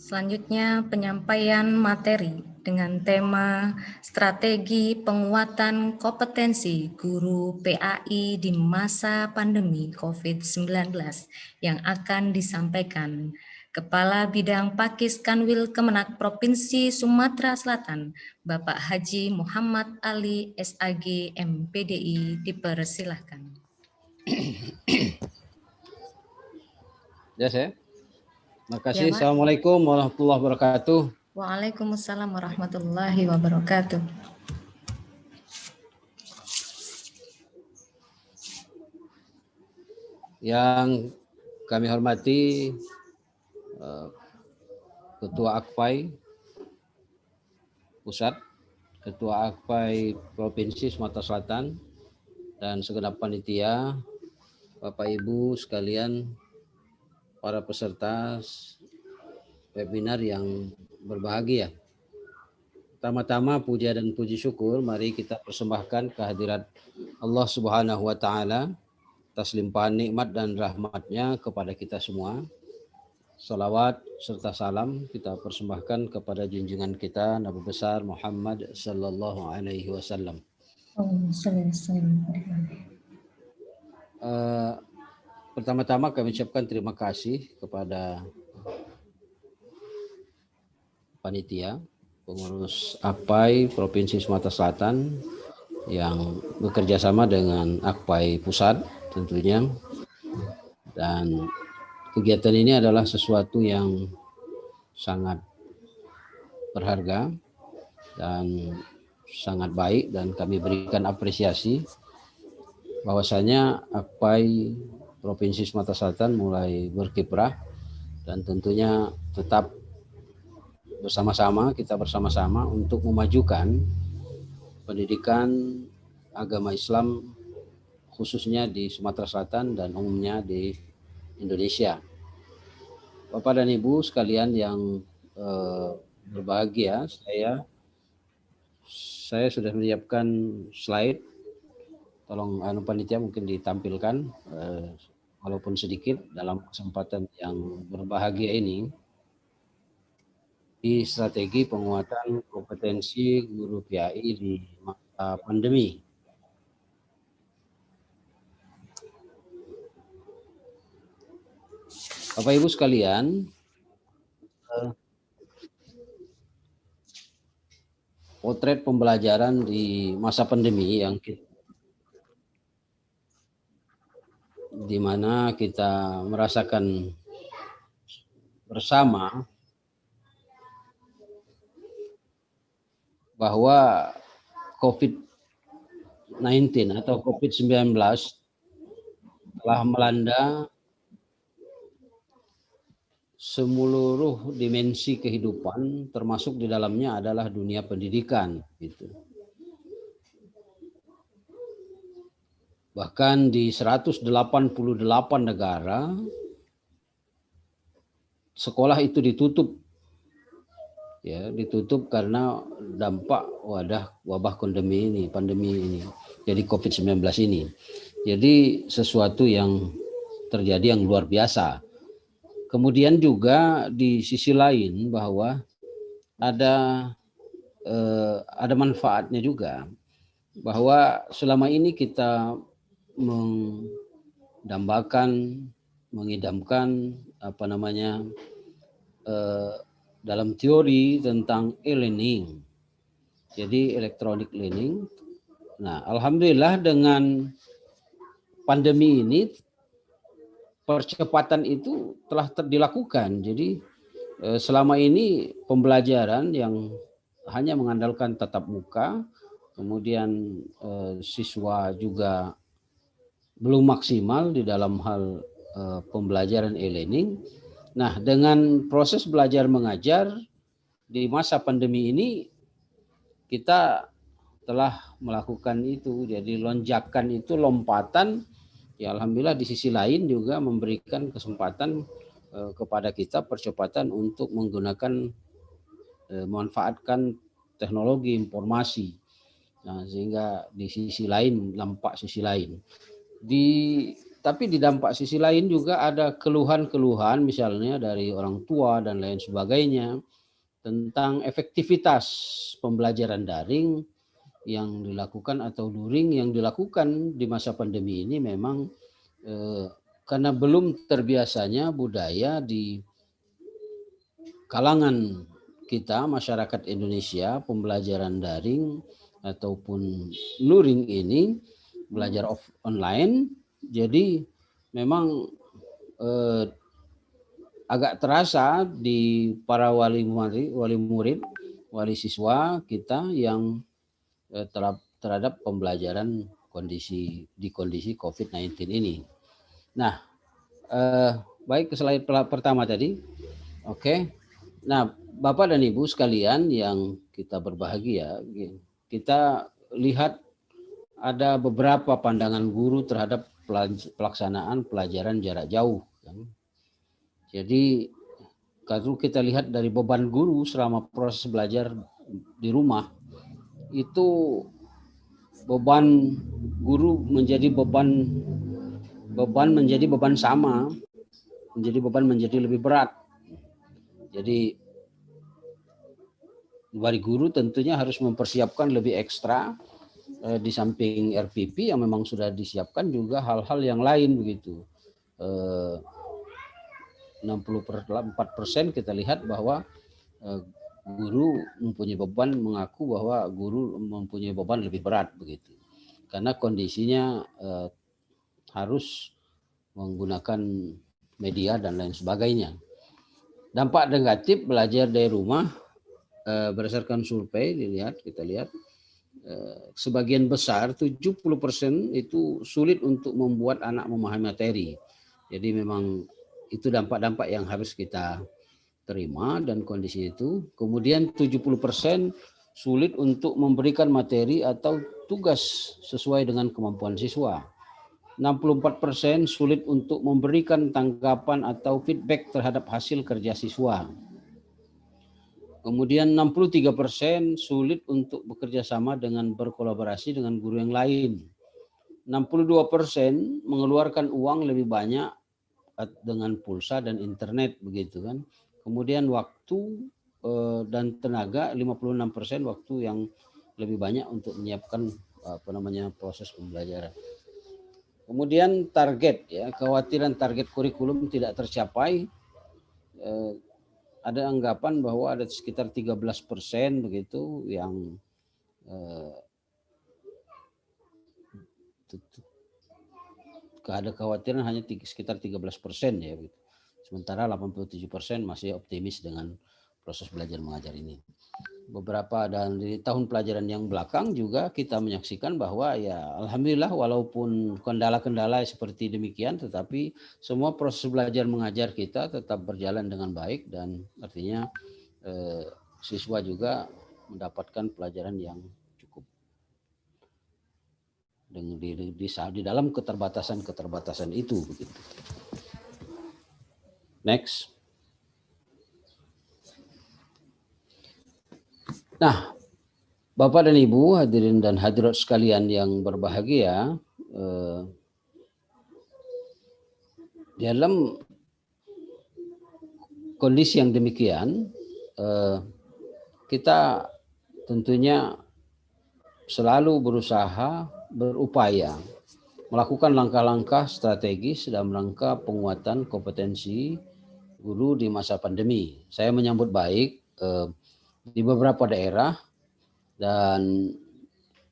Selanjutnya penyampaian materi dengan tema strategi penguatan kompetensi guru PAI di masa pandemi COVID-19 yang akan disampaikan Kepala Bidang Pakis Kanwil Kemenak Provinsi Sumatera Selatan, Bapak Haji Muhammad Ali SAG MPDI, dipersilahkan. Ya, saya. Terima kasih. Assalamualaikum warahmatullahi wabarakatuh. Waalaikumsalam warahmatullahi wabarakatuh. Yang kami hormati Ketua AKPAI Pusat, Ketua AKPAI Provinsi Sumatera Selatan, dan segenap panitia, Bapak Ibu sekalian, para peserta webinar yang berbahagia. Pertama-tama puja dan puji syukur mari kita persembahkan kehadirat Allah Subhanahu wa taala atas limpahan nikmat dan rahmatnya kepada kita semua. Salawat serta salam kita persembahkan kepada junjungan kita Nabi besar Muhammad sallallahu alaihi wasallam. Pertama-tama kami ucapkan terima kasih kepada panitia pengurus AKPAI Provinsi Sumatera Selatan yang bekerja sama dengan AKPAI Pusat tentunya, dan kegiatan ini adalah sesuatu yang sangat berharga dan sangat baik, dan kami berikan apresiasi bahwasanya AKPAI Provinsi Sumatera Selatan mulai berkiprah, dan tentunya tetap kita bersama-sama untuk memajukan pendidikan agama Islam khususnya di Sumatera Selatan dan umumnya di Indonesia. Bapak dan Ibu sekalian yang berbahagia, saya sudah menyiapkan slide. Tolong panitia mungkin ditampilkan walaupun sedikit dalam kesempatan yang berbahagia ini. Di strategi penguatan kompetensi guru PAI di masa pandemi. Bapak Ibu sekalian, potret pembelajaran di masa pandemi yang di mana kita merasakan bersama bahwa COVID-19 atau COVID-19 telah melanda seluruh dimensi kehidupan, termasuk di dalamnya adalah dunia pendidikan. Gitu. Bahkan di 188 negara, sekolah itu ditutup. Ya, ditutup karena dampak wabah pandemi ini, jadi COVID-19 ini. Jadi sesuatu yang terjadi yang luar biasa. Kemudian juga di sisi lain bahwa ada manfaatnya juga, bahwa selama ini kita mengidamkan dalam teori tentang e-learning, jadi electronic learning. Nah, alhamdulillah dengan pandemi ini percepatan itu telah dilakukan. Jadi selama ini pembelajaran yang hanya mengandalkan tatap muka, kemudian siswa juga belum maksimal di dalam hal pembelajaran e-learning. Nah, dengan proses belajar mengajar di masa pandemi ini, kita telah melakukan itu. Jadi lonjakan itu, lompatan, ya alhamdulillah di sisi lain juga memberikan kesempatan kepada kita percepatan untuk menggunakan, memanfaatkan teknologi informasi. Nah, sehingga di sisi lain, nampak sisi lain. Di tapi di dampak sisi lain juga ada keluhan-keluhan misalnya dari orang tua dan lain sebagainya tentang efektivitas pembelajaran daring yang dilakukan atau luring yang dilakukan di masa pandemi ini memang karena belum terbiasanya budaya di kalangan kita masyarakat Indonesia pembelajaran daring ataupun luring ini belajar online, jadi memang agak terasa di para wali murid, wali siswa kita yang terhadap pembelajaran di kondisi COVID-19 ini. Nah, baik ke slide pertama tadi. Oke. Nah, Bapak dan Ibu sekalian yang kita berbahagia, kita lihat ada beberapa pandangan guru terhadap pelaksanaan pelajaran jarak jauh. Jadi kalau kita lihat dari beban guru selama proses belajar di rumah, itu beban guru menjadi beban sama, beban menjadi lebih berat. Jadi dari guru tentunya harus mempersiapkan lebih ekstra di samping RPP yang memang sudah disiapkan juga hal-hal yang lain begitu. 64% kita lihat bahwa guru mempunyai beban, mengaku bahwa guru mempunyai beban lebih berat begitu. Karena kondisinya harus menggunakan media dan lain sebagainya. Dampak negatif belajar dari rumah berdasarkan survei kita lihat sebagian besar 70% itu sulit untuk membuat anak memahami materi. Jadi memang itu dampak-dampak yang harus kita terima dan kondisi itu. Kemudian 70% sulit untuk memberikan materi atau tugas sesuai dengan kemampuan siswa. 64% sulit untuk memberikan tanggapan atau feedback terhadap hasil kerja siswa. Kemudian 63% sulit untuk bekerja sama dengan berkolaborasi dengan guru yang lain. 62% mengeluarkan uang lebih banyak dengan pulsa dan internet begitu kan. Kemudian waktu dan tenaga 56% waktu yang lebih banyak untuk menyiapkan proses pembelajaran. Kemudian target kekhawatiran target kurikulum tidak tercapai. Ada anggapan bahwa ada sekitar 13% begitu yang ada kekhawatiran hanya sekitar 13% ya. Sementara 87% masih optimis dengan proses belajar mengajar ini. Beberapa dan di tahun pelajaran yang belakang juga kita menyaksikan bahwa ya alhamdulillah walaupun kendala-kendala seperti demikian tetapi semua proses belajar mengajar kita tetap berjalan dengan baik dan artinya siswa juga mendapatkan pelajaran yang cukup di dalam keterbatasan itu begitu. Next. Nah, Bapak dan Ibu hadirin dan hadirat sekalian yang berbahagia, dalam kondisi yang demikian, kita tentunya selalu berusaha, berupaya melakukan langkah-langkah strategis dalam rangka penguatan kompetensi guru di masa pandemi. Saya menyambut baik di beberapa daerah dan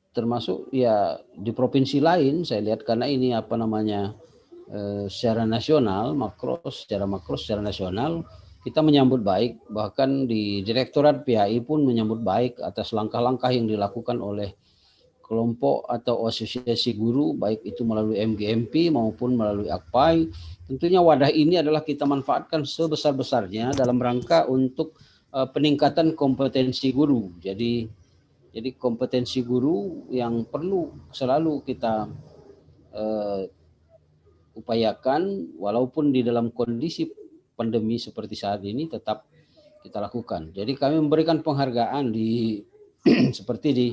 termasuk ya di provinsi lain saya lihat karena ini secara nasional secara nasional kita menyambut baik, bahkan di Direktorat PAI pun menyambut baik atas langkah-langkah yang dilakukan oleh kelompok atau asosiasi guru, baik itu melalui MGMP maupun melalui AKPAI. Tentunya wadah ini adalah kita manfaatkan sebesar-besarnya dalam rangka untuk peningkatan kompetensi guru. Jadi kompetensi guru yang perlu selalu kita upayakan walaupun di dalam kondisi pandemi seperti saat ini tetap kita lakukan. Jadi kami memberikan penghargaan seperti di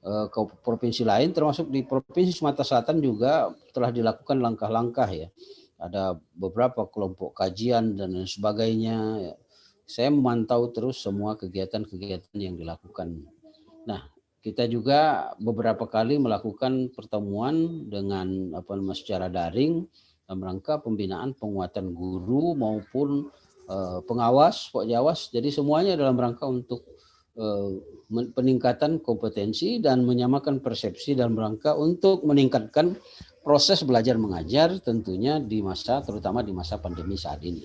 ke provinsi lain, termasuk di Provinsi Sumatera Selatan juga telah dilakukan langkah-langkah ya. Ada beberapa kelompok kajian dan lain sebagainya. Ya. Saya memantau terus semua kegiatan-kegiatan yang dilakukan. Nah, kita juga beberapa kali melakukan pertemuan dengan secara daring dalam rangka pembinaan penguatan guru maupun pengawas, pokjawas. Jadi semuanya dalam rangka untuk peningkatan kompetensi dan menyamakan persepsi dalam rangka untuk meningkatkan proses belajar mengajar tentunya terutama di masa pandemi saat ini.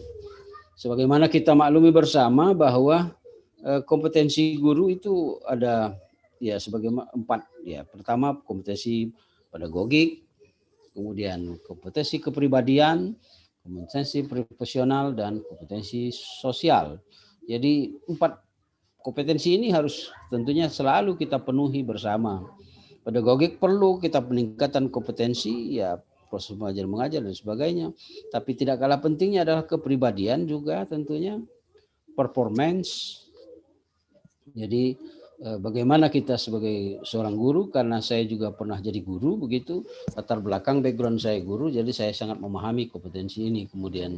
Sebagaimana kita maklumi bersama bahwa kompetensi guru itu ada ya sebagaimana 4 ya. Pertama kompetensi pedagogik, kemudian kompetensi kepribadian, kompetensi profesional dan kompetensi sosial. Jadi 4 kompetensi ini harus tentunya selalu kita penuhi bersama. Pedagogik perlu kita peningkatan kompetensi ya proses belajar mengajar dan sebagainya. Tapi tidak kalah pentingnya adalah kepribadian juga tentunya performance. Jadi bagaimana kita sebagai seorang guru, karena saya juga pernah jadi guru begitu, latar belakang background saya guru, jadi saya sangat memahami kompetensi ini. Kemudian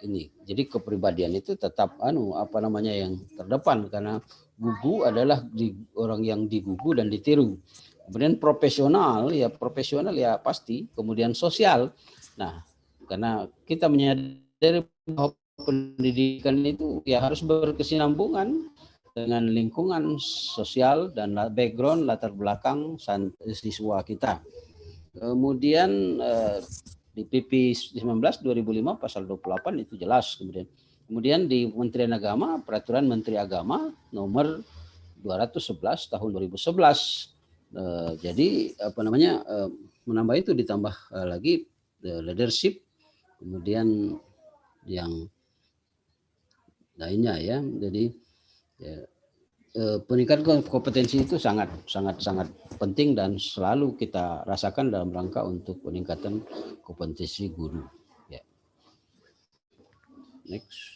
ini, jadi kepribadian itu tetap yang terdepan, karena gugu adalah orang yang digugu dan ditiru. Kemudian profesional ya pasti. Kemudian sosial. Nah, karena kita menyadari bahwa pendidikan itu ya harus berkesinambungan dengan lingkungan sosial dan background latar belakang siswa kita. Kemudian di PP 19 2005 pasal 28 itu jelas. Kemudian di Kementerian Agama, Peraturan Menteri Agama nomor 211 tahun 2011. Jadi menambah itu ditambah lagi leadership, kemudian yang lainnya ya. Jadi peningkatan kompetensi itu sangat penting dan selalu kita rasakan dalam rangka untuk peningkatan kompetensi guru. Ya. Next.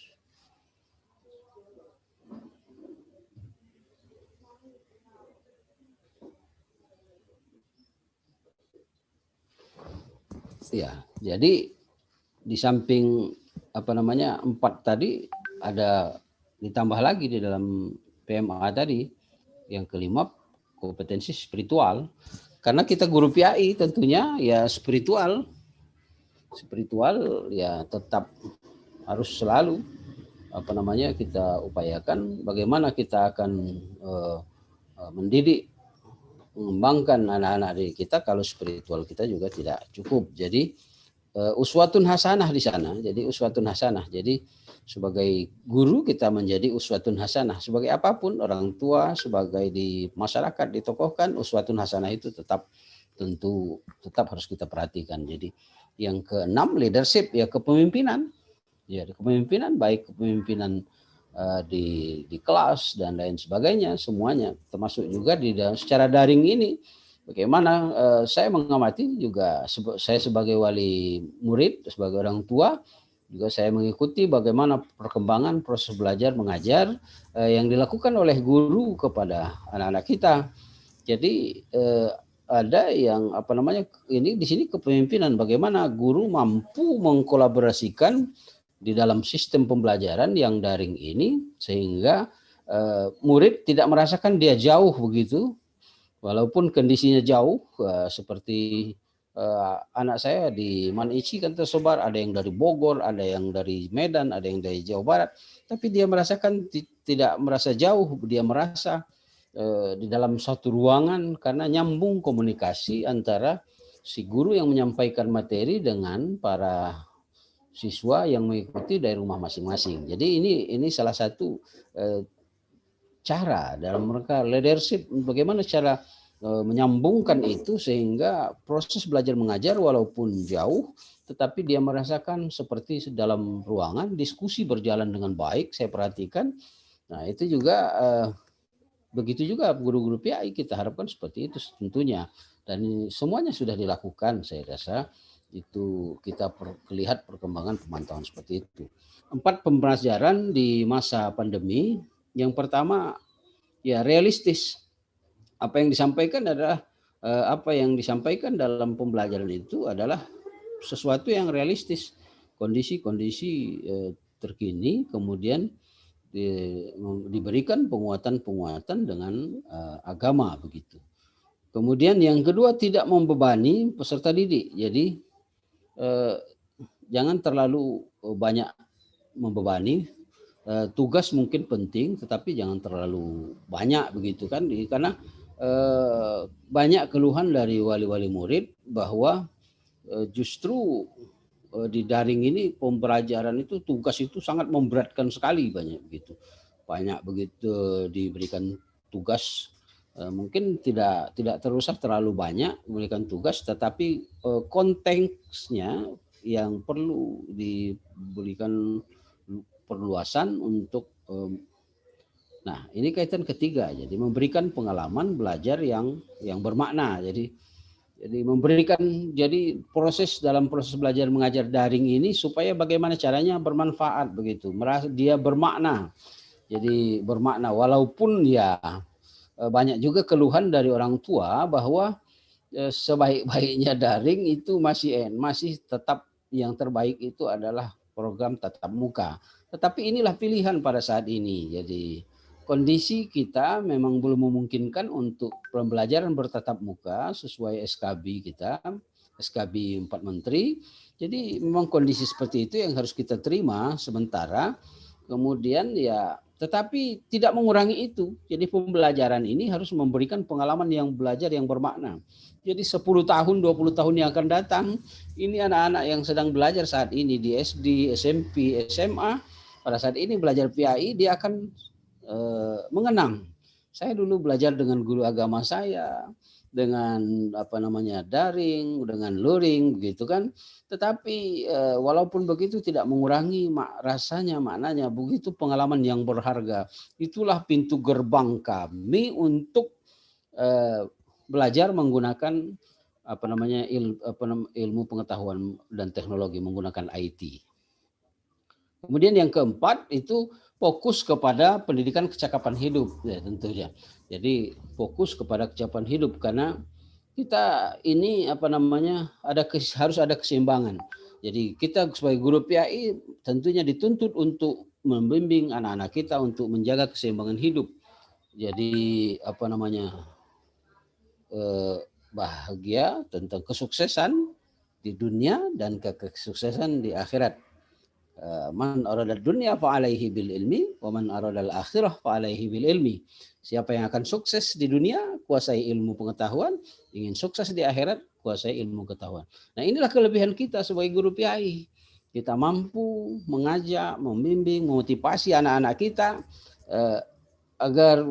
Ya, jadi di samping 4 tadi ada ditambah lagi di dalam PMA tadi yang kelima kompetensi spiritual, karena kita guru PAI tentunya ya spiritual ya tetap harus selalu kita upayakan bagaimana kita akan mendidik, mengembangkan anak-anak dari kita kalau spiritual kita juga tidak cukup. Jadi uswatun hasanah di sana. Jadi uswatun hasanah. Jadi sebagai guru kita menjadi uswatun hasanah. Sebagai apapun, orang tua, sebagai di masyarakat ditokohkan, uswatun hasanah itu tetap harus kita perhatikan. Jadi yang keenam leadership ya kepemimpinan. Ya kepemimpinan baik kepemimpinan di kelas dan lain sebagainya, semuanya termasuk juga di secara daring ini. Bagaimana saya mengamati juga, saya sebagai wali murid, sebagai orang tua juga saya mengikuti bagaimana perkembangan proses belajar mengajar yang dilakukan oleh guru kepada anak-anak kita. Jadi ada yang ini di sini kepemimpinan, bagaimana guru mampu mengkolaborasikan di dalam sistem pembelajaran yang daring ini sehingga murid tidak merasakan dia jauh begitu, walaupun kondisinya jauh seperti anak saya di Manici kan tersebar, ada yang dari Bogor, ada yang dari Medan, ada yang dari Jawa Barat, tapi dia merasakan tidak merasa jauh, dia merasa di dalam satu ruangan karena nyambung komunikasi antara si guru yang menyampaikan materi dengan para siswa yang mengikuti dari rumah masing-masing. Jadi ini salah satu cara dalam mereka leadership, bagaimana cara menyambungkan itu sehingga proses belajar mengajar walaupun jauh, tetapi dia merasakan seperti dalam ruangan, diskusi berjalan dengan baik, saya perhatikan. Nah itu juga begitu juga guru-guru PAI kita harapkan seperti itu tentunya. Dan semuanya sudah dilakukan, saya rasa. Itu kita lihat perkembangan pemantauan seperti itu. 4 pembelajaran di masa pandemi. Yang pertama ya realistis. apa yang disampaikan adalah apa yang disampaikan dalam pembelajaran itu adalah sesuatu yang realistis, kondisi-kondisi terkini, kemudian diberikan penguatan-penguatan dengan agama begitu. Kemudian yang kedua, tidak membebani peserta didik. Jadi jangan terlalu banyak membebani. Tugas mungkin penting, tetapi jangan terlalu banyak begitu kan, karena banyak keluhan dari wali-wali murid bahwa justru di daring ini pembelajaran itu, tugas itu sangat memberatkan sekali, banyak begitu diberikan tugas. Mungkin tidak terusah terlalu banyak memberikan tugas, tetapi konteksnya yang perlu diberikan perluasan untuk nah ini kaitan ketiga, jadi memberikan pengalaman belajar yang bermakna. Jadi memberikan, jadi dalam proses belajar mengajar daring ini supaya bagaimana caranya bermanfaat begitu, merasa dia bermakna. Jadi bermakna, walaupun ya banyak juga keluhan dari orang tua bahwa sebaik-baiknya daring itu masih tetap yang terbaik itu adalah program tatap muka. Tetapi inilah pilihan pada saat ini. Jadi kondisi kita memang belum memungkinkan untuk pembelajaran bertatap muka sesuai SKB kita, SKB 4 Menteri. Jadi memang kondisi seperti itu yang harus kita terima sementara. Kemudian ya, tetapi tidak mengurangi itu. Jadi pembelajaran ini harus memberikan pengalaman yang belajar yang bermakna. Jadi 10 tahun, 20 tahun yang akan datang, ini anak-anak yang sedang belajar saat ini di SD, SMP, SMA, pada saat ini belajar PAI, dia akan mengenang. Saya dulu belajar dengan guru agama saya, dengan daring, dengan luring, begitu kan. Tetapi walaupun begitu tidak mengurangi rasanya, maknanya, begitu pengalaman yang berharga. Itulah pintu gerbang kami untuk belajar menggunakan ilmu pengetahuan dan teknologi, menggunakan IT. Kemudian yang keempat itu fokus kepada pendidikan kecakapan hidup, ya tentunya. Jadi fokus kepada kecakapan hidup, karena kita ini harus ada keseimbangan. Jadi kita sebagai guru PAI tentunya dituntut untuk membimbing anak-anak kita untuk menjaga keseimbangan hidup. Jadi bahagia tentang kesuksesan di dunia dan kesuksesan di akhirat. Man arada dunya fa alaihi bil ilmi wa man arada al akhirah fa alaihi bil ilmi. Siapa yang akan sukses di dunia, kuasai ilmu pengetahuan, ingin sukses di akhirat, kuasai ilmu pengetahuan. Nah, inilah kelebihan kita sebagai guru PAI. Kita mampu mengajak, membimbing, memotivasi anak-anak kita agar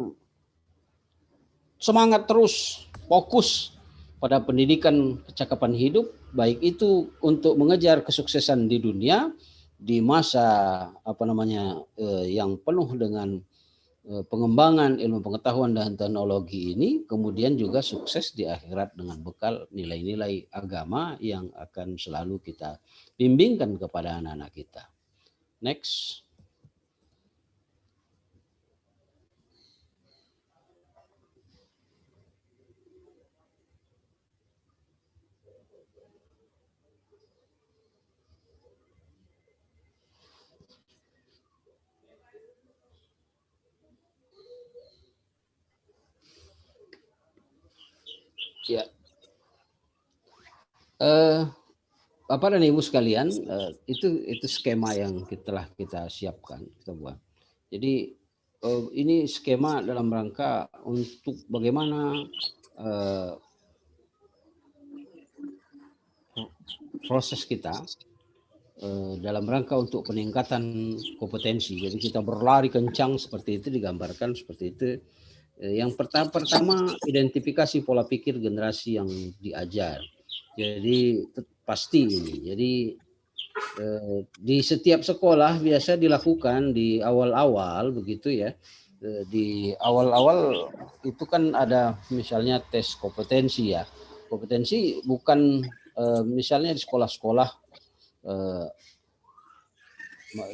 semangat terus, fokus pada pendidikan kecakapan hidup, baik itu untuk mengejar kesuksesan di dunia di masa yang penuh dengan pengembangan ilmu pengetahuan dan teknologi ini, kemudian juga sukses di akhirat dengan bekal nilai-nilai agama yang akan selalu kita bimbingkan kepada anak-anak kita. Next. Ya, Bapak dan Ibu sekalian, itu skema yang telah kita siapkan, kita buat. Jadi ini skema dalam rangka untuk bagaimana proses kita dalam rangka untuk peningkatan kompetensi. Jadi kita berlari kencang seperti itu, digambarkan seperti itu. Yang pertama identifikasi pola pikir generasi yang diajar. Jadi pasti ini. Jadi di setiap sekolah biasa dilakukan di awal-awal begitu ya. Di awal-awal itu kan ada misalnya tes kompetensi ya. Kompetensi bukan misalnya di sekolah-sekolah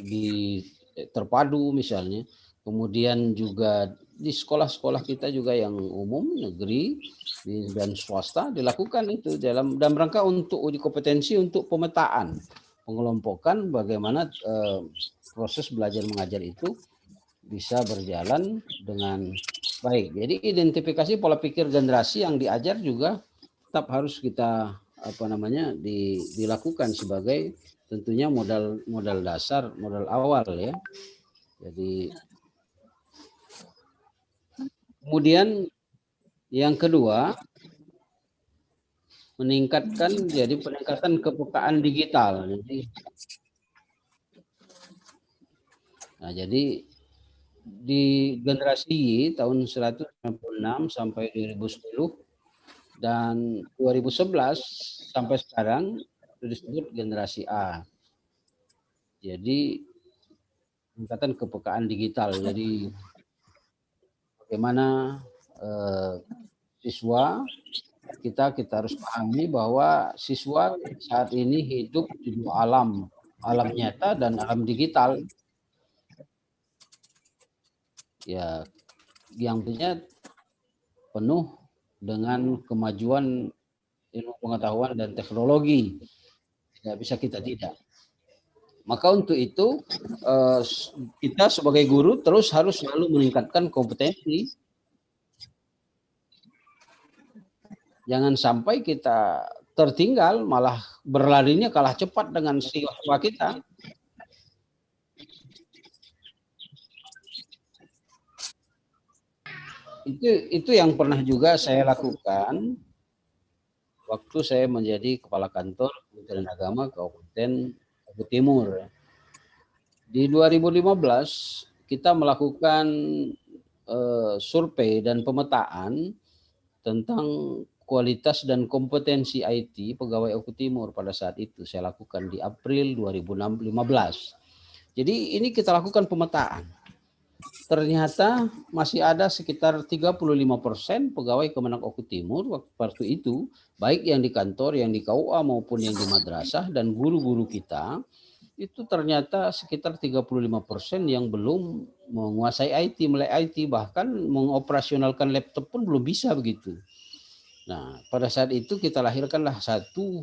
di terpadu misalnya. Kemudian juga di sekolah-sekolah kita juga yang umum, negeri dan swasta dilakukan itu dalam rangka untuk uji kompetensi untuk pemetaan, pengelompokan bagaimana proses belajar mengajar itu bisa berjalan dengan baik. Jadi identifikasi pola pikir generasi yang diajar juga tetap harus kita dilakukan sebagai tentunya modal dasar, modal awal ya. Jadi kemudian yang kedua, peningkatan kepekaan digital. Jadi di generasi Y tahun 1996 sampai 2010 dan 2011 sampai sekarang itu disebut generasi A. Jadi peningkatan kepekaan digital. Jadi bagaimana siswa kita harus pahami bahwa siswa saat ini hidup di dua alam nyata dan alam digital. Ya, yang punya penuh dengan kemajuan ilmu pengetahuan dan teknologi. Tidak bisa kita tidak. Maka untuk itu kita sebagai guru terus harus selalu meningkatkan kompetensi. Jangan sampai kita tertinggal, malah berlarinya kalah cepat dengan siswa kita. Itu yang pernah juga saya lakukan waktu saya menjadi kepala kantor Kementerian Agama Kabupaten Oku Timur. Di 2015 kita melakukan survei dan pemetaan tentang kualitas dan kompetensi IT pegawai Oku Timur pada saat itu. Saya lakukan di April 2015. Jadi ini kita lakukan pemetaan. Ternyata masih ada sekitar 35% pegawai Kemenak Oku Timur waktu itu, baik yang di kantor, yang di KUA maupun yang di madrasah dan guru-guru kita, itu ternyata sekitar 35% yang belum menguasai IT, mulai IT, bahkan mengoperasionalkan laptop pun belum bisa begitu. Nah, pada saat itu kita lahirkanlah satu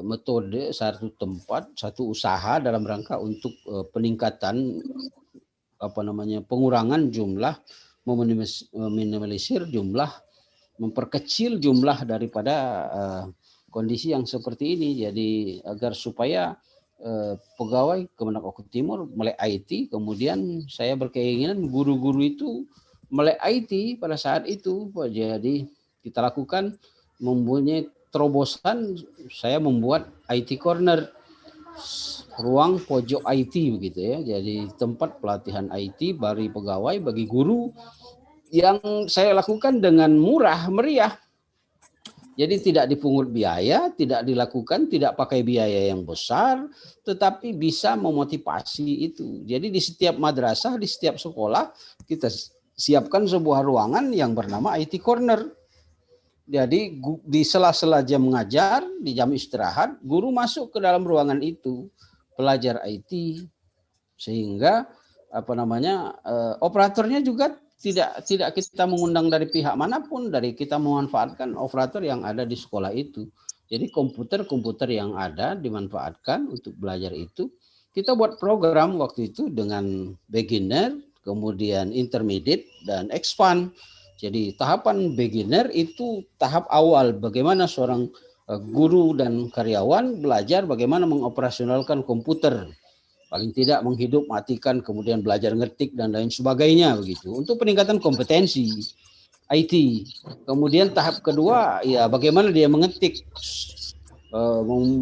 metode, satu tempat, satu usaha dalam rangka untuk peningkatan pengurangan jumlah, meminimalisir jumlah, memperkecil jumlah daripada kondisi yang seperti ini. Jadi agar supaya pegawai Kemenak Oku Timur melek IT, kemudian saya berkeinginan guru-guru itu melek IT pada saat itu. Jadi kita lakukan mempunyai terobosan, saya membuat IT corner, ruang pojok IT begitu ya. Jadi tempat pelatihan IT bagi pegawai, bagi guru, yang saya lakukan dengan murah meriah. Jadi tidak dipungut biaya, tidak dilakukan, tidak pakai biaya yang besar, tetapi bisa memotivasi itu. Jadi di setiap madrasah, di setiap sekolah kita siapkan sebuah ruangan yang bernama IT corner. Jadi di sela-sela jam mengajar, di jam istirahat, guru masuk ke dalam ruangan itu, belajar IT, sehingga operatornya juga tidak kita mengundang dari pihak manapun, dari kita memanfaatkan operator yang ada di sekolah itu. Jadi komputer yang ada dimanfaatkan untuk belajar itu. Kita buat program waktu itu dengan beginner, kemudian intermediate dan expand. Jadi tahapan beginner itu tahap awal bagaimana seorang guru dan karyawan belajar bagaimana mengoperasionalkan komputer. Paling tidak menghidup, matikan, kemudian belajar ngetik dan lain sebagainya begitu. Untuk peningkatan kompetensi IT. Kemudian tahap kedua ya bagaimana dia mengetik,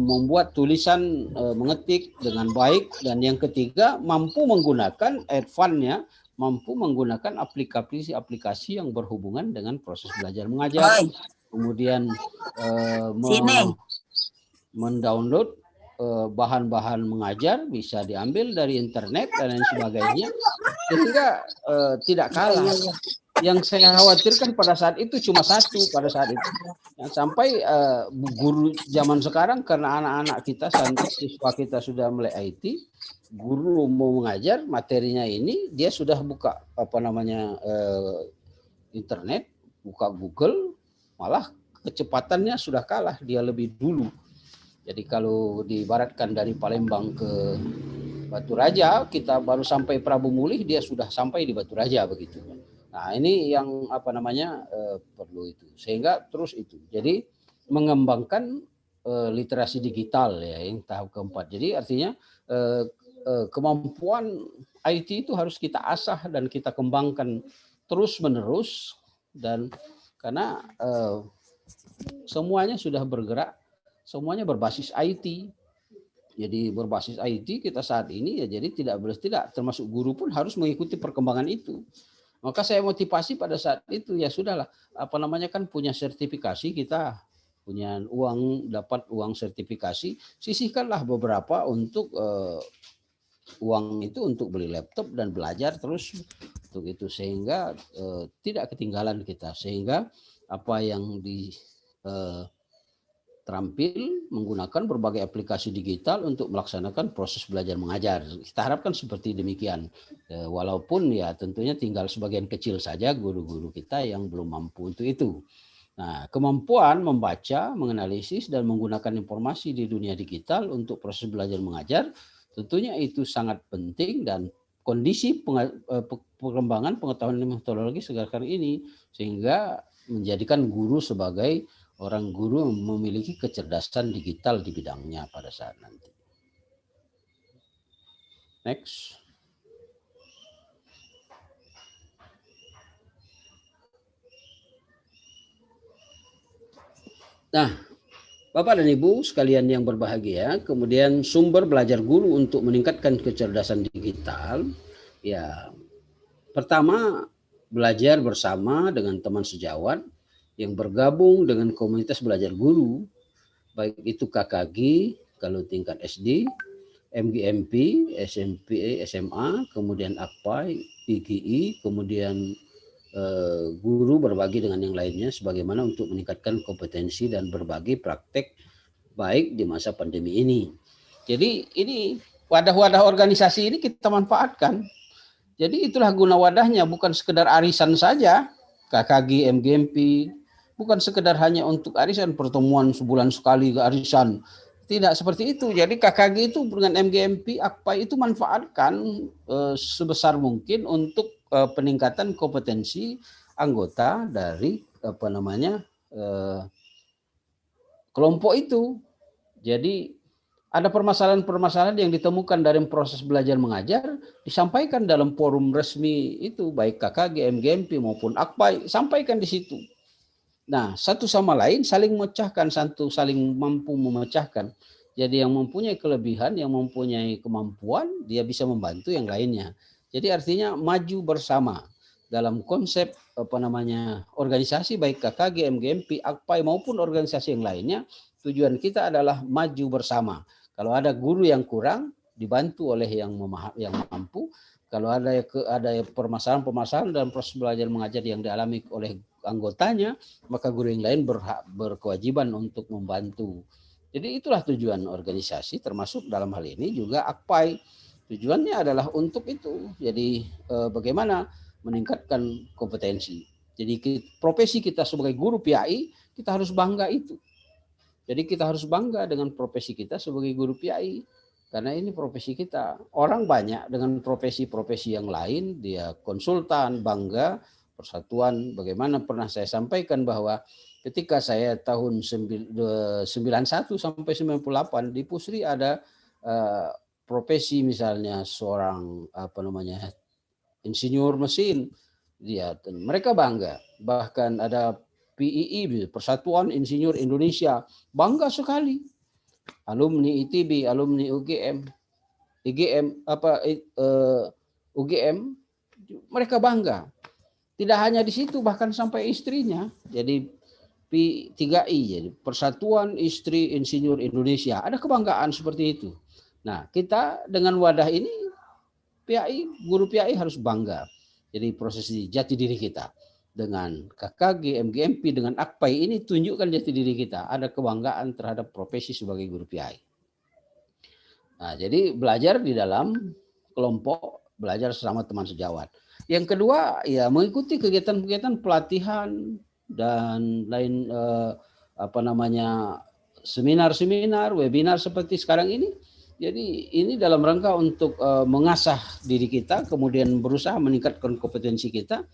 membuat tulisan mengetik dengan baik, dan yang ketiga mampu menggunakan advance-nya, mampu menggunakan aplikasi-aplikasi yang berhubungan dengan proses belajar mengajar. Kemudian mendownload bahan-bahan mengajar bisa diambil dari internet dan lain sebagainya, sehingga tidak kalah Yang saya khawatirkan pada saat itu cuma satu pada saat itu. Sampai guru zaman sekarang karena anak-anak kita, siswa kita sudah mulai IT, guru mau mengajar materinya ini dia sudah buka internet, buka Google, malah kecepatannya sudah kalah, dia lebih dulu. Jadi kalau diibaratkan dari Palembang ke Batu Raja, kita baru sampai Prabu Mulih, dia sudah sampai di Batu Raja begitu. Nah ini yang perlu itu, sehingga terus itu. Jadi mengembangkan literasi digital ya yang tahap keempat. Jadi artinya kemampuan IT itu harus kita asah dan kita kembangkan terus menerus, dan karena semuanya sudah bergerak, semuanya berbasis IT. Jadi berbasis IT kita saat ini ya, jadi tidak termasuk guru pun harus mengikuti perkembangan itu. Maka saya motivasi pada saat itu ya sudahlah, kan punya sertifikasi, kita punya uang, dapat uang sertifikasi, sisihkanlah beberapa untuk uang itu untuk beli laptop dan belajar terus untuk itu, sehingga tidak ketinggalan kita, sehingga apa yang terampil menggunakan berbagai aplikasi digital untuk melaksanakan proses belajar mengajar. Kita harapkan seperti demikian. Walaupun ya tentunya tinggal sebagian kecil saja guru-guru kita yang belum mampu untuk itu. Nah, kemampuan membaca, menganalisis, dan menggunakan informasi di dunia digital untuk proses belajar mengajar, tentunya itu sangat penting, dan kondisi perkembangan pengetahuan metodologi sekarang ini sehingga menjadikan guru sebagai orang guru memiliki kecerdasan digital di bidangnya pada saat nanti. Next. Nah, Bapak dan Ibu sekalian yang berbahagia, kemudian sumber belajar guru untuk meningkatkan kecerdasan digital, ya pertama belajar bersama dengan teman sejawat yang bergabung dengan komunitas belajar guru, baik itu KKG kalau tingkat SD, MGMP, SMP, SMA, kemudian AKPAI, IGI, kemudian guru berbagi dengan yang lainnya sebagaimana untuk meningkatkan kompetensi dan berbagi praktek baik di masa pandemi ini. Jadi ini wadah-wadah organisasi ini kita manfaatkan. Jadi itulah guna wadahnya, bukan sekedar arisan saja, KKG, MGMP, bukan sekedar hanya untuk arisan, pertemuan sebulan sekali ke arisan. Tidak seperti itu. Jadi KKG itu dengan MGMP, AKPAI itu manfaatkan sebesar mungkin untuk peningkatan kompetensi anggota dari kelompok itu. Jadi ada permasalahan-permasalahan yang ditemukan dari proses belajar mengajar disampaikan dalam forum resmi itu, baik KKG, MGMP maupun AKPAI, sampaikan di situ. Nah, satu sama lain saling memecahkan, saling mampu memecahkan. Jadi yang mempunyai kelebihan, yang mempunyai kemampuan, dia bisa membantu yang lainnya. Jadi artinya maju bersama dalam konsep organisasi, baik KKG, MGMP, AKPAI maupun organisasi yang lainnya. Tujuan kita adalah maju bersama. Kalau ada guru yang kurang, dibantu oleh yang mampu. Kalau ada permasalahan dalam proses belajar mengajar yang dialami oleh anggotanya, maka guru yang lain berkewajiban untuk membantu. Jadi itulah tujuan organisasi, termasuk dalam hal ini juga AKPAI. Tujuannya adalah untuk itu. Jadi bagaimana meningkatkan kompetensi. Jadi profesi kita sebagai guru PAI, kita harus bangga itu. Jadi kita harus bangga dengan profesi kita sebagai guru PAI. Karena ini profesi kita. Orang banyak dengan profesi-profesi yang lain, dia konsultan, bangga, persatuan. Bagaimana pernah saya sampaikan bahwa ketika saya tahun 91 sampai 98 di Pusri ada profesi misalnya seorang insinyur mesin, mereka bangga. Bahkan ada PII, Persatuan Insinyur Indonesia, bangga sekali. Alumni ITB, alumni UGM, UGM, mereka bangga. Tidak hanya di situ, bahkan sampai istrinya. Jadi P3I, jadi Persatuan Istri Insinyur Indonesia, ada kebanggaan seperti itu. Nah, kita dengan wadah ini, PAI, guru PAI harus bangga. Jadi proses jati diri kita. dengan KKG, MGMP, dengan AKPAI ini tunjukkan jati diri kita. Ada kebanggaan terhadap profesi sebagai guru PAI. Nah, jadi belajar di dalam kelompok, belajar sesama teman sejawat. Yang kedua, ya mengikuti kegiatan-kegiatan pelatihan dan lain seminar-seminar, webinar seperti sekarang ini. Jadi ini dalam rangka untuk mengasah diri kita, kemudian berusaha meningkatkan kompetensi kita,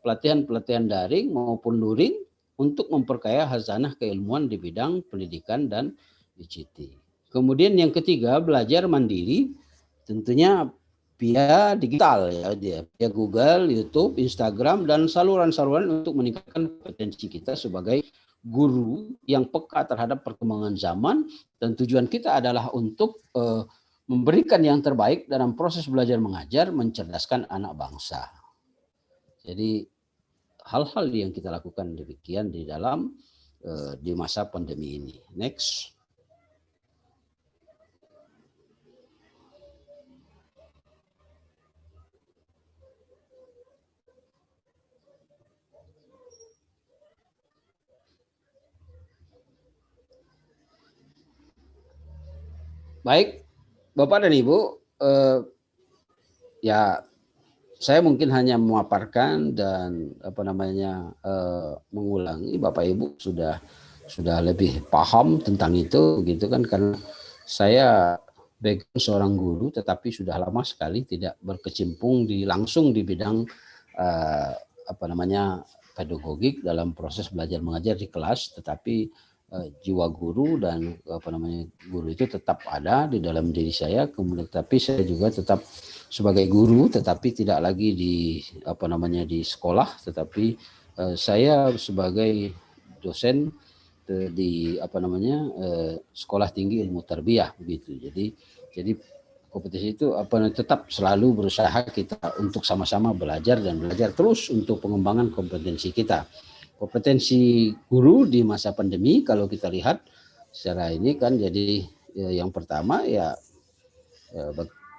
pelatihan-pelatihan daring maupun luring untuk memperkaya hazanah keilmuan di bidang pendidikan dan ICT. Kemudian yang ketiga, belajar mandiri, tentunya via digital ya, via Google, YouTube, Instagram, dan saluran-saluran untuk meningkatkan kompetensi kita sebagai guru yang peka terhadap perkembangan zaman, dan tujuan kita adalah untuk memberikan yang terbaik dalam proses belajar mengajar, mencerdaskan anak bangsa. Jadi hal-hal yang kita lakukan demikian di dalam di masa pandemi ini. Next. Baik, Bapak dan Ibu, ya saya mungkin hanya memaparkan dan mengulangi. Bapak Ibu sudah lebih paham tentang itu, gitu kan? Karena saya background seorang guru, tetapi sudah lama sekali tidak berkecimpung langsung di bidang pedagogik dalam proses belajar mengajar di kelas, tetapi jiwa guru dan guru itu tetap ada di dalam diri saya. Kemudian tapi saya juga tetap sebagai guru, tetapi tidak lagi di sekolah, tetapi saya sebagai dosen di Sekolah Tinggi Ilmu Tarbiyah begitu. Jadi kompetisi itu tetap selalu berusaha kita untuk sama-sama belajar dan belajar terus untuk pengembangan kompetensi kita. Kompetensi guru di masa pandemi kalau kita lihat secara ini kan, jadi yang pertama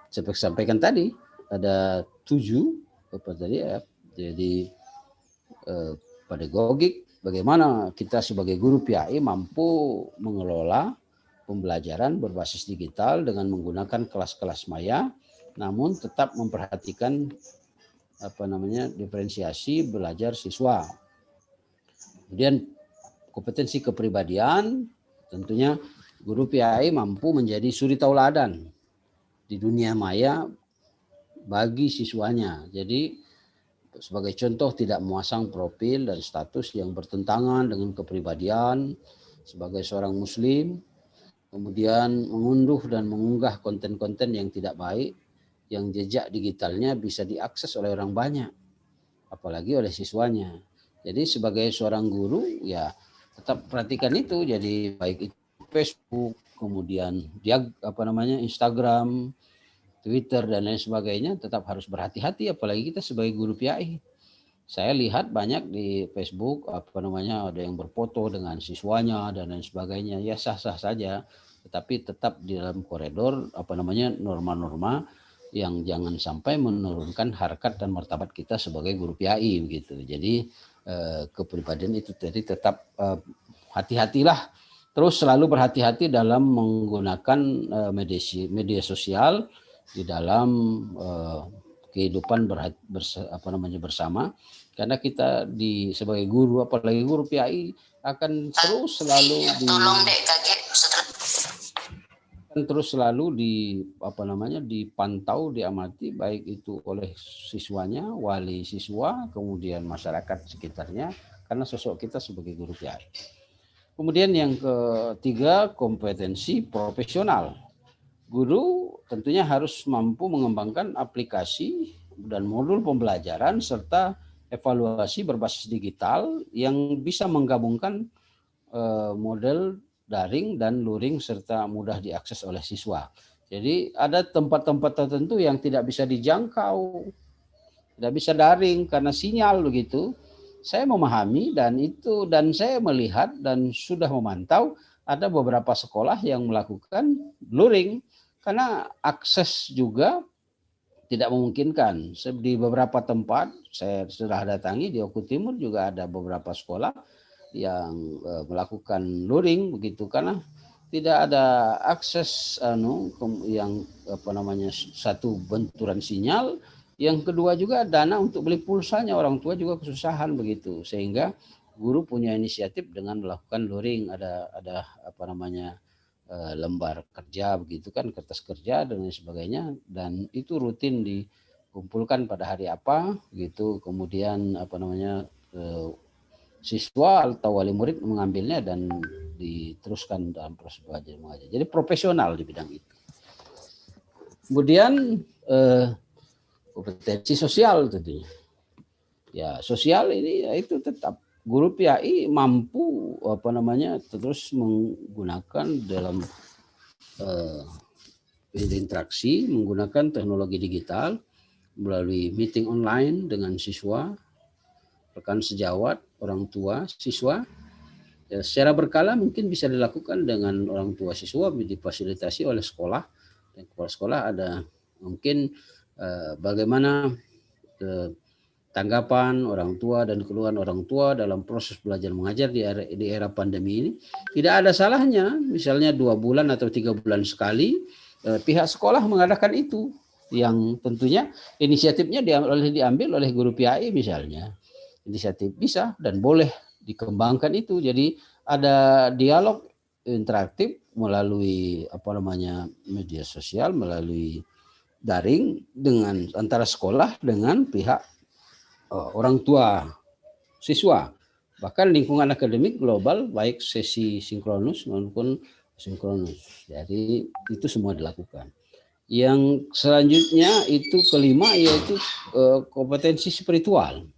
seperti sampaikan tadi ada 7 jadi pedagogik, bagaimana kita sebagai guru PAI mampu mengelola pembelajaran berbasis digital dengan menggunakan kelas-kelas maya, namun tetap memperhatikan diferensiasi belajar siswa. Kemudian kompetensi kepribadian, tentunya guru PAI mampu menjadi suri tauladan di dunia maya bagi siswanya. Jadi sebagai contoh tidak memasang profil dan status yang bertentangan dengan kepribadian sebagai seorang muslim, kemudian mengunduh dan mengunggah konten-konten yang tidak baik, yang jejak digitalnya bisa diakses oleh orang banyak, apalagi oleh siswanya. Jadi sebagai seorang guru ya tetap perhatikan itu. Jadi baik itu Facebook, kemudian Instagram, Twitter dan lain sebagainya, tetap harus berhati-hati, apalagi kita sebagai guru PAI. Saya lihat banyak di Facebook ada yang berfoto dengan siswanya dan lain sebagainya. Ya sah-sah saja, tetapi tetap di dalam koridor norma-norma yang jangan sampai menurunkan harkat dan martabat kita sebagai guru PAI begitu. Jadi kepribadian itu tadi tetap hati-hatilah, terus selalu berhati-hati dalam menggunakan media sosial di dalam kehidupan bersama, karena kita sebagai guru, apalagi guru PAI akan terus selalu dipantau, diamati, baik itu oleh siswanya, wali siswa, kemudian masyarakat sekitarnya, karena sosok kita sebagai guru PAI. Kemudian yang ketiga, kompetensi profesional. Guru tentunya harus mampu mengembangkan aplikasi dan modul pembelajaran serta evaluasi berbasis digital yang bisa menggabungkan model daring dan luring serta mudah diakses oleh siswa. Jadi ada tempat-tempat tertentu yang tidak bisa dijangkau, tidak bisa daring karena sinyal begitu. Saya memahami dan saya melihat dan sudah memantau ada beberapa sekolah yang melakukan luring karena akses juga tidak memungkinkan. Di beberapa tempat saya sudah datangi di Oku Timur juga ada beberapa sekolah yang melakukan luring begitu, karena tidak ada akses yang satu benturan sinyal, yang kedua juga dana untuk beli pulsanya, orang tua juga kesusahan begitu, sehingga guru punya inisiatif dengan melakukan luring, ada lembar kerja begitu kan, kertas kerja dan lain sebagainya, dan itu rutin dikumpulkan pada hari apa gitu, kemudian siswa atau wali murid mengambilnya dan diteruskan dalam proses belajar mengajar. Jadi profesional di bidang itu. Kemudian kompetensi sosial tentunya. Ya, sosial ini itu tetap guru PAI mampu terus menggunakan dalam berinteraksi menggunakan teknologi digital melalui meeting online dengan siswa, rekan sejawat, orang tua siswa. Ya, secara berkala mungkin bisa dilakukan dengan orang tua siswa, difasilitasi oleh sekolah, dan kepala sekolah ada mungkin bagaimana tanggapan orang tua dan keluhan orang tua dalam proses belajar mengajar di era pandemi ini. Tidak ada salahnya misalnya 2 bulan atau 3 bulan sekali pihak sekolah mengadakan itu, yang tentunya inisiatifnya diambil oleh guru PAI misalnya. Inisiatif bisa dan boleh dikembangkan itu. Jadi ada dialog interaktif melalui media sosial, melalui daring dengan antara sekolah dengan pihak orang tua siswa. Bahkan lingkungan akademik global baik sesi sinkronus maupun sinkronus. Jadi itu semua dilakukan. Yang selanjutnya itu kelima yaitu kompetensi spiritual.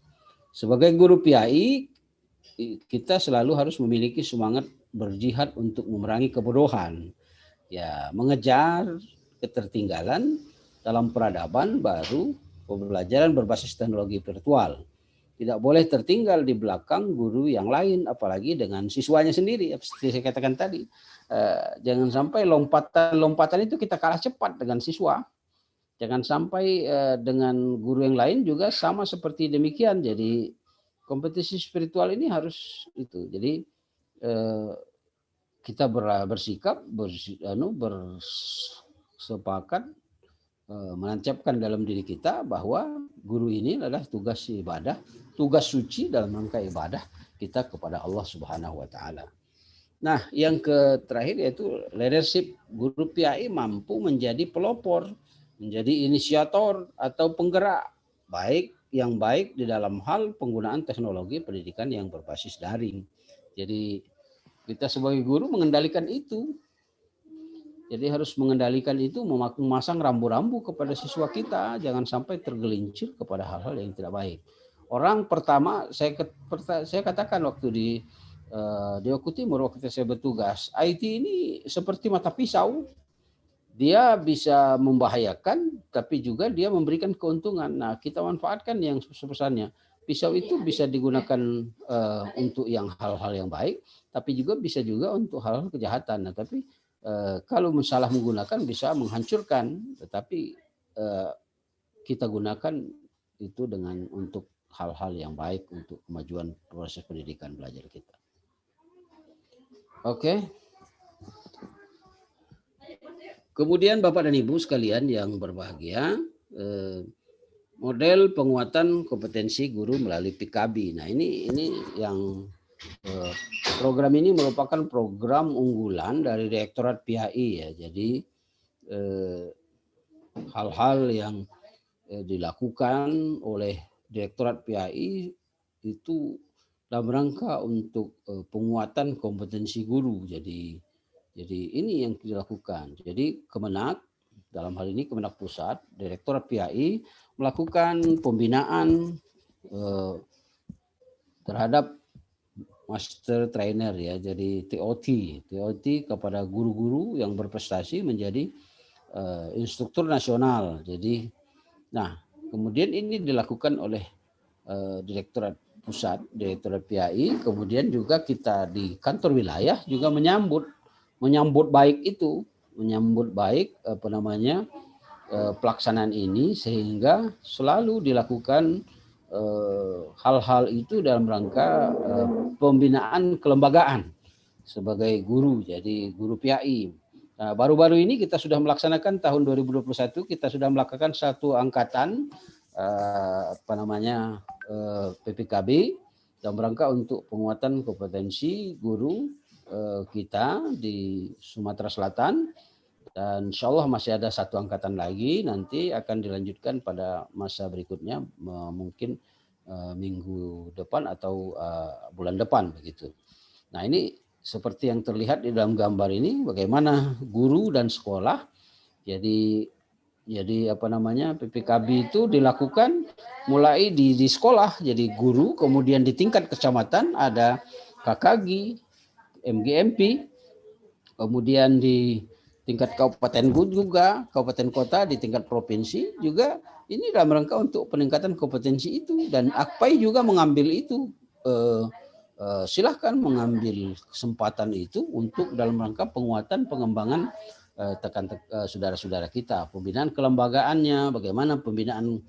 Sebagai guru PAI, kita selalu harus memiliki semangat berjihad untuk memerangi kebodohan. Ya, mengejar ketertinggalan dalam peradaban baru, pembelajaran berbasis teknologi virtual. Tidak boleh tertinggal di belakang guru yang lain, apalagi dengan siswanya sendiri. Seperti saya katakan tadi, jangan sampai lompatan itu kita kalah cepat dengan siswa. Jangan sampai dengan guru yang lain juga sama seperti demikian. Jadi kompetisi spiritual ini harus itu. Jadi kita bersikap bersepakat menancapkan dalam diri kita bahwa guru ini adalah tugas ibadah, tugas suci dalam rangka ibadah kita kepada Allah Subhanahu wa taala. Nah, yang terakhir yaitu leadership. Guru PAI mampu menjadi pelopor, menjadi inisiator atau penggerak baik di dalam hal penggunaan teknologi pendidikan yang berbasis daring. Jadi kita sebagai guru mengendalikan itu. Jadi harus mengendalikan itu, memasang rambu-rambu kepada siswa kita, jangan sampai tergelincir kepada hal-hal yang tidak baik. Orang pertama saya katakan waktu di Oku Timur, waktu saya bertugas, IT ini seperti mata pisau. Dia bisa membahayakan, tapi juga dia memberikan keuntungan. Nah, kita manfaatkan yang sebesarnya. Pisau itu bisa digunakan untuk hal-hal yang baik, tapi juga bisa juga untuk hal-hal kejahatan. Nah, tapi kalau salah menggunakan bisa menghancurkan, tetapi kita gunakan itu untuk hal-hal yang baik untuk kemajuan proses pendidikan belajar kita. Oke. Kemudian Bapak dan Ibu sekalian yang berbahagia, model penguatan kompetensi guru melalui PKB. Nah, ini yang program ini merupakan program unggulan dari Direktorat PAI ya. Jadi hal-hal yang dilakukan oleh Direktorat PAI itu dalam rangka untuk penguatan kompetensi guru. Jadi ini yang dilakukan. Jadi Kemenak, dalam hal ini Kemenak Pusat, Direktorat PAI melakukan pembinaan terhadap master trainer ya, jadi TOT kepada guru-guru yang berprestasi menjadi instruktur nasional. Jadi, nah kemudian ini dilakukan oleh Direktorat Pusat, Direktorat PAI, kemudian juga kita di kantor wilayah juga menyambut baik itu, pelaksanaan ini sehingga selalu dilakukan hal-hal itu dalam rangka pembinaan kelembagaan sebagai guru, jadi guru PAI. Nah, baru-baru ini kita sudah melaksanakan tahun 2021, kita sudah melakukan satu angkatan PPKB dalam rangka untuk penguatan kompetensi guru kita di Sumatera Selatan. Dan insya Allah masih ada satu angkatan lagi, nanti akan dilanjutkan pada masa berikutnya, mungkin minggu depan atau bulan depan begitu. Nah, ini seperti yang terlihat di dalam gambar ini, bagaimana guru dan sekolah. Jadi PPKB itu dilakukan mulai di sekolah, jadi guru, kemudian di tingkat kecamatan ada KKG, MGMP, kemudian di tingkat kabupaten juga, kabupaten kota, di tingkat provinsi juga. Ini dalam rangka untuk peningkatan kompetensi itu, dan AKPAI juga mengambil itu. Silahkan mengambil kesempatan itu untuk dalam rangka penguatan pengembangan saudara-saudara kita, pembinaan kelembagaannya, bagaimana pembinaan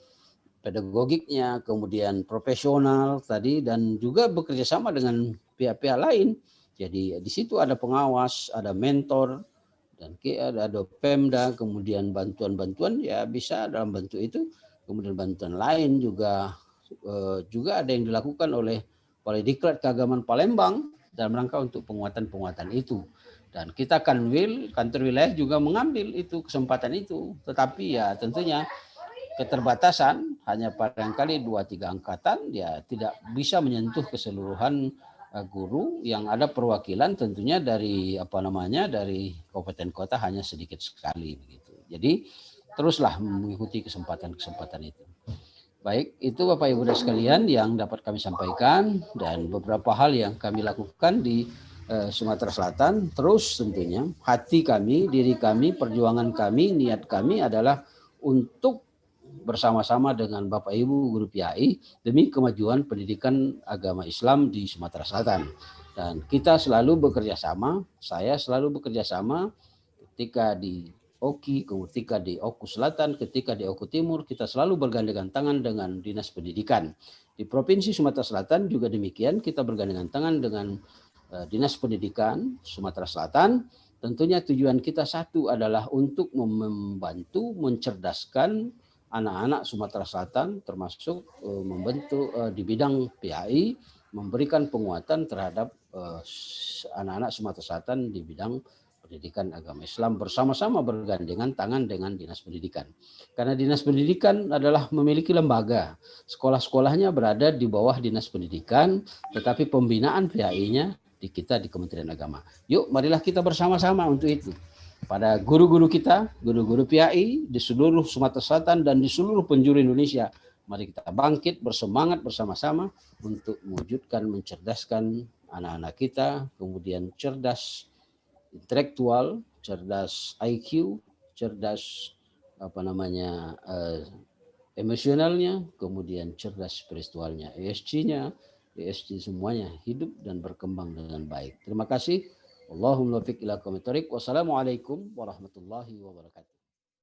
pedagogiknya, kemudian profesional tadi, dan juga bekerja sama dengan pihak-pihak lain. Jadi di situ ada pengawas, ada mentor, dan ada Pemda, kemudian bantuan-bantuan ya bisa dalam bentuk itu, kemudian bantuan lain juga ada yang dilakukan oleh Poldiklat Keagamaan Palembang dalam rangka untuk penguatan itu. Dan kita kantor wilayah juga mengambil itu kesempatan itu, tetapi ya tentunya keterbatasan, hanya barangkali 2-3 angkatan ya tidak bisa menyentuh keseluruhan guru, yang ada perwakilan tentunya dari dari kabupaten kota hanya sedikit sekali begitu. Jadi teruslah mengikuti kesempatan itu. Baik, itu Bapak Ibu dan sekalian yang dapat kami sampaikan, dan beberapa hal yang kami lakukan di Sumatera Selatan. Terus tentunya hati kami, diri kami, perjuangan kami, niat kami adalah untuk bersama-sama dengan Bapak Ibu guru PAI demi kemajuan pendidikan agama Islam di Sumatera Selatan. Dan kita selalu bekerja sama, saya selalu bekerja sama ketika di Oki, ketika di Oku Selatan, ketika di Oku Timur, kita selalu bergandengan tangan dengan Dinas Pendidikan. Di Provinsi Sumatera Selatan juga demikian, kita bergandengan tangan dengan Dinas Pendidikan Sumatera Selatan. Tentunya tujuan kita satu adalah untuk membantu mencerdaskan anak-anak Sumatera Selatan, termasuk membentuk di bidang PAI, memberikan penguatan terhadap anak-anak Sumatera Selatan di bidang pendidikan agama Islam, bersama-sama bergandengan tangan dengan Dinas Pendidikan. Karena Dinas Pendidikan adalah memiliki lembaga, sekolah-sekolahnya berada di bawah Dinas Pendidikan, tetapi pembinaan PAI-nya di Kementerian Agama. Yuk, marilah kita bersama-sama untuk itu. Pada guru-guru kita, guru-guru PAI di seluruh Sumatera Selatan dan di seluruh penjuru Indonesia, mari kita bangkit bersemangat bersama-sama untuk mewujudkan, mencerdaskan anak-anak kita, kemudian cerdas intelektual, cerdas IQ, cerdas emosionalnya, kemudian cerdas spiritualnya, ESG-nya, ESG semuanya hidup dan berkembang dengan baik. Terima kasih. Allahumma fiq ila qawmit thoriq. Wassalamualaikum warahmatullahi wabarakatuh.